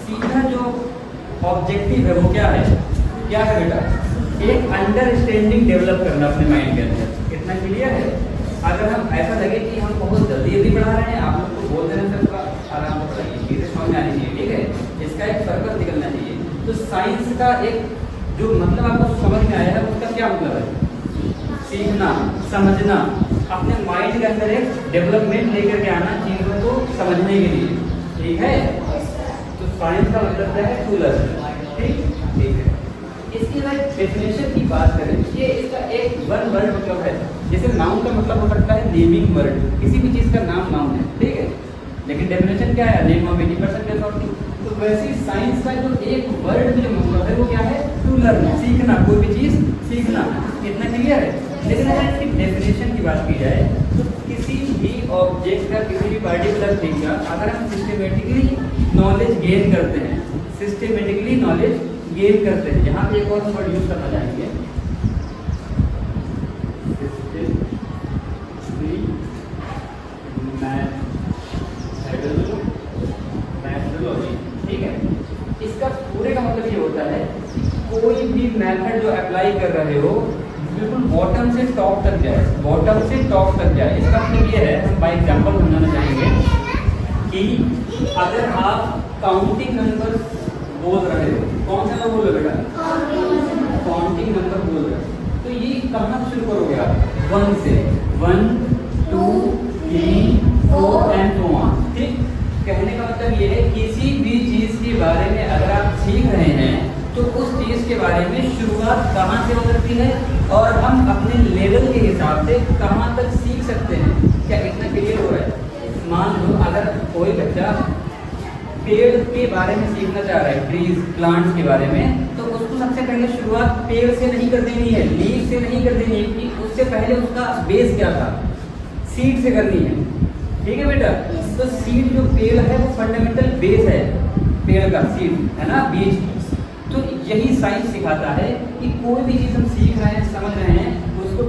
सीधा जो ऑब्जेक्टिव है वो क्या है बेटा, एक अंडरस्टैंडिंग डेवलप करना अपने माइंड के अंदर। इतना क्लियर है? अगर हम ऐसा लगे कि हम बहुत जल्दी पढ़ा रहे हैं, आप लोग को बोल देना सर थोड़ा आराम से पढ़ाइए, चीज़ें समझ में आनी चाहिए, ठीक है, इसका एक पर्पस निकलना चाहिए। तो साइंस का एक जो मतलब आपको समझ में आया है उसका क्या मतलब है? सीखना, समझना, अपने माइंड के अंदर एक डेवलपमेंट लेकर के आना चीज़ों को समझने के लिए, ठीक है। तो साइंस का मतलब क्या है? टू लर्न, ठीक है। इसकी अगर डेफिनेशन की बात करें, ये इसका एक वन वर्ड मतलब है। जैसे नाउन का मतलब हो सकता है नेमिंग वर्ड, किसी भी चीज़ का नाम नाउन है, ठीक है, लेकिन डेफिनेशन क्या है? नेम ऑफ एनी पर्सन के तौर पर। तो वैसे ही साइंस का जो एक वर्ड में जो मतलब है वो क्या है? टू लर्न, सीखना, कोई भी चीज़ सीखना। इतना क्लियर है? लेकिन अगर इसकी डेफिनेशन की बात की जाए तो किसी भी ऑब्जेक्ट का, किसी भी पर्टिकुलर थिंग का अगर हम सिस्टमेटिकली नॉलेज गेन करते हैं, सिस्टमेटिकली नॉलेज गेन करते हैं, यहाँ पे एक और वर्ड यूज करना चाहेंगे, मेथडोलॉजी, ठीक है। इसका पूरे का मतलब ये होता है कि कोई भी मेथड जो अप्लाई कर रहे हो बिल्कुल बॉटम से टॉप तक जाए, बॉटम से टॉप तक जाए। इसका मतलब ये है, हम बाय एग्जांपल समझाना चाहेंगे कि अगर आप काउंटिंग नंबर बोल रहे हो, कौन सा नंबर बोल रहे हो बेटा? काउंटिंग नंबर बोल रहे हो, तो ये कहाँ शुरू करोगे आप? 1 से, 1 2 3 4 एंड सो ऑन, ठीक। कहने का मतलब ये है किसी भी चीज़ के बारे में अगर आप सीख रहे हैं तो उस चीज़ के बारे में शुरुआत कहाँ से हो सकती है और हम अपने लेवल के हिसाब से कहाँ तक सीख सकते हैं। क्या इतना क्लियर हो रहा है? मान लो अगर कोई बच्चा पेड़ के बारे में सीखना चाह रहा है, ट्रीज प्लांट्स के बारे में, तो उसको सबसे पहले शुरुआत पेड़ से नहीं कर देनी है, लीफ से नहीं कर देनी है, कि उससे पहले उसका बेस क्या था? सीड से करनी है, ठीक है बेटा। तो सीड जो पेड़ है वो फंडामेंटल बेस है पेड़ का, सीड है ना, बीज। तो यही साइंस सिखाता है कि कोई भी चीज़ हम सीख रहे हैं, समझ रहे हैं, उसको